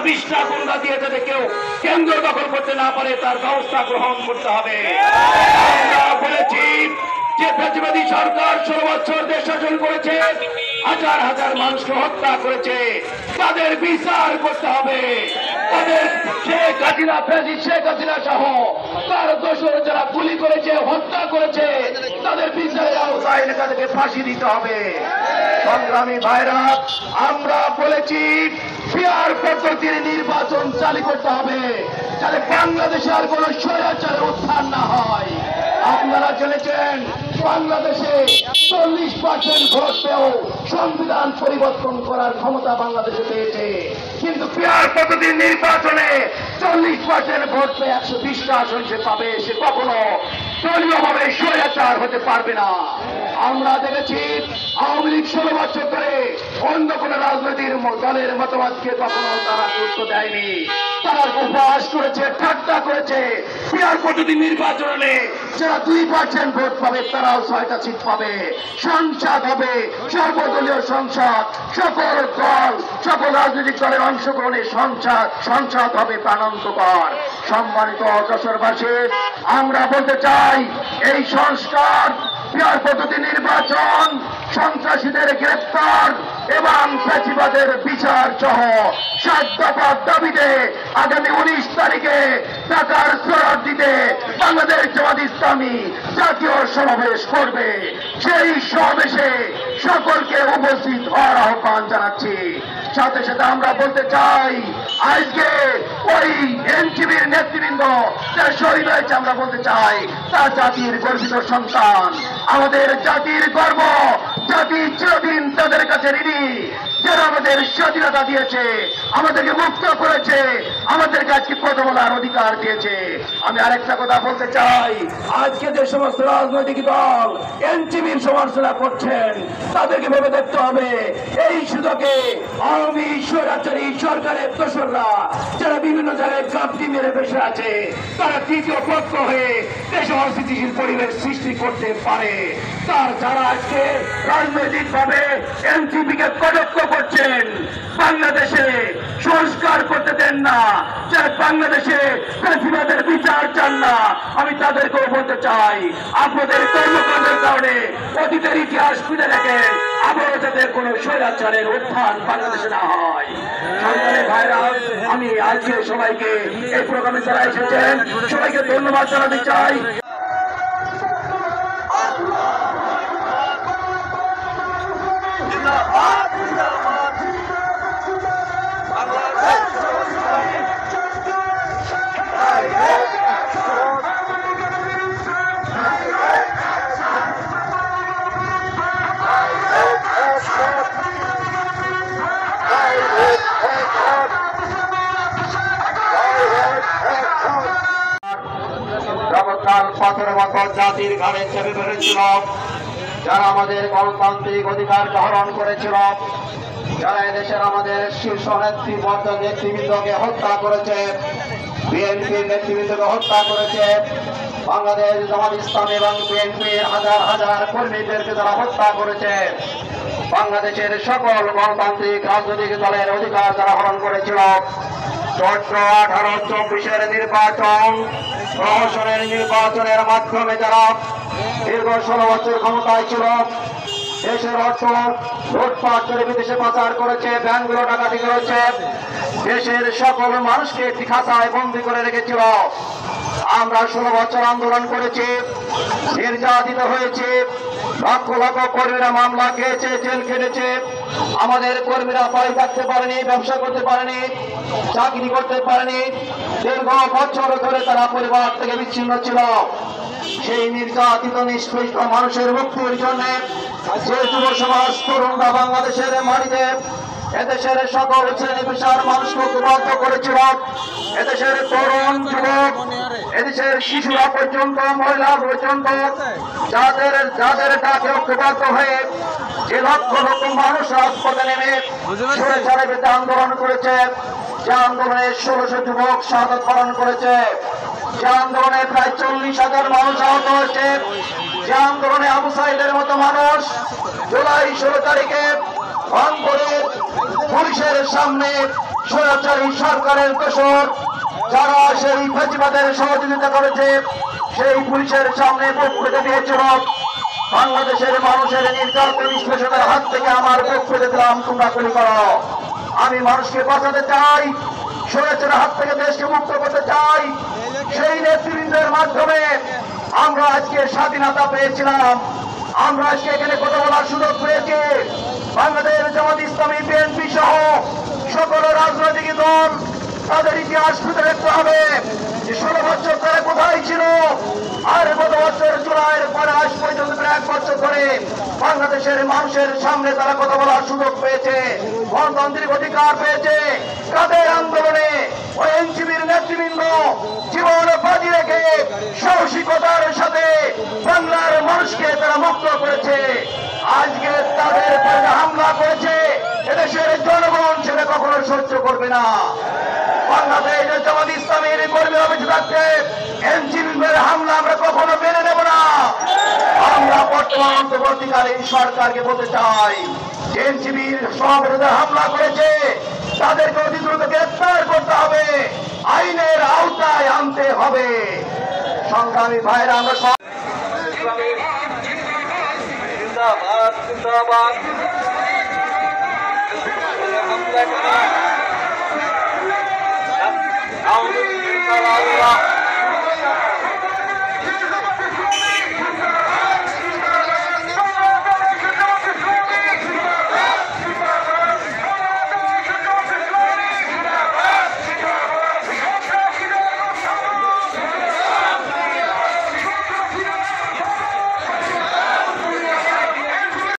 বিষ্ঠা গুন্ডা দিয়ে যাতে কেউ কেন্দ্র দখল করতে না পারে তার ব্যবস্থা গ্রহণ করতে হবে। আমরা বলেছি যে ফ্যাসিবাদী সরকার 16 বছর দেশ শাসন করেছে, হাজার হাজার মানুষকে হত্যা করেছে, তাদের বিচার করতে হবে। তাদের শেখ হাসিনা সহ তার দোষর যারা গুলি করেছে, হত্যা করেছে, তাদের বিচারের আওতায় তাদেরকে ফাঁসি দিতে হবে। সংগ্রামী ভাইরা, আমরা বলেছি পিয়ার পদ্ধতির নির্বাচন চালু করতে হবে, যাতে বাংলাদেশে আর কোন স্বৈরাচারের উত্থান না হয়। আপনারা জেনেছেন বাংলাদেশে 40% ভোট পেয়েও সংবিধান পরিবর্তন করার ক্ষমতা বাংলাদেশে পেয়েছে, কিন্তু পিয়ার পদ্ধতির নির্বাচনে 40% ভোট পেয়ে 120টা আসন সে পাবে, সে কখনো দলীয়ভাবে স্বৈরাচার হতে পারবে না। আমরা দেখেছি আওয়ামী লীগ 16 বছর ধরে অন্য কোন রাজনৈতিক দলের মতবাদকে কখনো তারা গুরুত্ব দেয়নি, তারা উপহাস করেছে, ঠাট্টা করেছে। পিয়ার পদ্ধতি নির্বাচনে যারা 2% ভোট পাবে তারাও 6টা সিট পাবে, সংসদ হবে সর্বদলীয় সংসদ, সকল দল সকল রাজনৈতিক দলের অংশগ্রহণে সংসদ হবে প্রাণান্তকর। সম্মানিত যশোরবাসী, আমরা বলতে চাই এই সংস্কার, পিয়ার পদ্ধতি নির্বাচন, সন্ত্রাসীদের গ্রেফতার এবং ফ্যাসিবাদের বিচার সহ 7 দফার দাবিতে আগামী 19 তারিখে ঢাকার সোহরাওয়ার্দীতে বাংলাদেশ জামাত ইসলামী জাতীয় সমাবেশ করবে। সেই সমাবেশে সকলকে উপস্থিত হওয়ার আহ্বান জানাচ্ছি। সাথে সাথে আমরা বলতে চাই আজকে ওই এনসিপির নেতৃবৃন্দ যারা শহীদ হয়েছে, আমরা বলতে চাই তার জাতির গর্বিত সন্তান, আমাদের জাতির গর্ব, জাতি চিরদিন তাদের কাছে ঋণী, যারা আমাদের স্বাধীনতা দিয়েছে, আমাদেরকে মুক্ত করেছে, আমাদেরকে আজকে কথা বলার অধিকার দিয়েছে। আমি আরেকটা কথা বলতে চাই, আজকে যে সমস্ত রাজনৈতিক দল এনসিপির সমালোচনা করছেন তাদেরকে ভেবে দেখতে হবে এই সুযোগে আওয়ামী স্বৈরাচারী সরকারের দোসররা যারা বিভিন্ন জায়গায় গাপটি মেরে বসে আছে, তারা তৃতীয় পক্ষ হয়ে দেশে অস্থিতিশীল পরিবেশ সৃষ্টি করতে পারে। তার যারা আজকে রাজনৈতিক ভাবে এনসিপিকে কটাক্ষ করছেন, বাংলাদেশে সংস্কার করতে দেন না, যারা বাংলাদেশে ফ্যাসিবাদের বিচার চান না, আমি তাদেরকেও বলতে চাই আপনাদের কর্মকাণ্ডের কারণে অতীতের ইতিহাস খুঁজে দেখেন, আবারও যাতে কোনো স্বৈরাচারের উত্থান বাংলাদেশে না হয়। সংগ্রামী ভাইরা, আমি আজকে সবাইকে এই প্রোগ্রামে যারা এসেছেন সবাইকে ধন্যবাদ জানাতে চাই। পাথরের মতো জাতির ঘাড়ে চেপে ধরেছিল, যারা আমাদের গণতান্ত্রিক অধিকারকে হরণ করেছিল, যারা এদেশের আমাদের শীর্ষ নেতৃবৃন্দকে হত্যা করেছে, বিএনপির নেতৃবৃন্দকে হত্যা করেছে, বাংলাদেশ জামাত ইসলামী এবং বিএনপির হাজার হাজার কর্মীদেরকে যারা হত্যা করেছে, বাংলাদেশের সকল গণতান্ত্রিক রাজনৈতিক দলের অধিকার যারা হরণ করেছিল। 18-24 নির্বাচন, প্রহসনের নির্বাচনের মাধ্যমে যারা দীর্ঘ 16 বছর ক্ষমতায় ছিল, দেশের অর্থ লুটপাট করে বিদেশে পাচার করেছে, ব্যাংকগুলো ডাকাতি করেছে, দেশের সকল মানুষকে একটি খাঁচায় বন্দী করে রেখেছিল। আমরা 16 বছর আন্দোলন করেছি, নির্যাতিত হয়েছে, লক্ষ লক্ষ কর্মীরা মামলা খেয়েছে, জেল কেটেছে। আমাদের কর্মীরা বাড়ি থাকতে পারেনি, ব্যবসা করতে পারেনি, চাকরি করতে পারেনি, দীর্ঘ বছর ধরে তারা পরিবার থেকে বিচ্ছিন্ন ছিল। সেই নির্যাতিত নিষ্পেষিত মানুষের মুক্তির জন্য যে যুব সমাজ তরুণরা বাংলাদেশের মাটিতে এদেশের সকল শ্রেণী পেশার মানুষকে ঐক্যবদ্ধ করেছিল, এদেশের তরুণ যুবক, এদেশের শিশুরা পর্যন্ত, মহিলা পর্যন্ত যাদের ডাকে ঐক্যবদ্ধ হয়ে যে লক্ষ লক্ষ মানুষ রাজপথে নেমে স্বৈরাচারের বিরুদ্ধে আন্দোলন করেছে, যে আন্দোলনে 1600 যুবক শাহাদাত বরণ করেছে, যে আন্দোলনে প্রায় 40,000 মানুষ আহত হয়েছে, যে আন্দোলনে আবু সাইদের মতো মানুষ জুলাই 16 তারিখে রংপুরে পুলিশ পুলিশের সামনে স্বৈরাচারী সরকারের দোসর যারা সেই ফ্যাসিবাদের সহযোগিতা করেছে সেই পুলিশের সামনে বুক পেতে দিয়েছিল। বাংলাদেশের মানুষের নির্যাতন নিষ্পেষণের হাত থেকে আমার বুক পেতে দিলাম, তোমরা গুলি করো। আমি মানুষকে বাঁচাতে চাই, স্বৈরাচারের হাত থেকে দেশকে মুক্ত করতে চাই। সেই নেতৃবৃন্দের মাধ্যমে আমরা আজকে স্বাধীনতা পেয়েছিলাম। আমরা আজকে এখানে কথা বলার সুযোগ পেয়েছি। বাংলাদেশ জামাত ইসলামী, বিএনপি সহ সকল রাজনৈতিক দল তাদের ইতিহাস খুঁজে দেখতে হবে যে 16 বছর তারা কোথায় ছিল, আর গত বছর জুলাইয়ের পরে আজ পর্যন্ত 1 বছর ধরে বাংলাদেশের মানুষের সামনে তারা কথা বলার সুযোগ পেয়েছে, গণতান্ত্রিক অধিকার পেয়েছে। কাদের আন্দোলনে ওই এনসিপির নেতৃবৃন্দ জীবন বাজি রেখে সাহসিকতার সাথে বাংলার মানুষকে তারা মুক্ত করেছে। আজকে তাদের উপরে হামলা করেছে, এদেশের জনগণ সেটা কখনো সহ্য করবে না। বাংলাদেশ জামাত ইসলামীর কর্মীরা বেঁচে থাকতে এনসিপির হামলা আমরা কখনো মেনে নেব না। আমরা বর্তমান অন্তর্বর্তীকালীন সরকারকে বলতে চাই, এনসিপির সভাপতিদের হামলা করেছে তাদেরকে অতি দ্রুত গ্রেফতার করতে হবে, আইনের আওতায় আনতে হবে। সংগ্রামী ভাইরা, আমরা জিন্দাবাদ জিন্দাবাদ। হামলা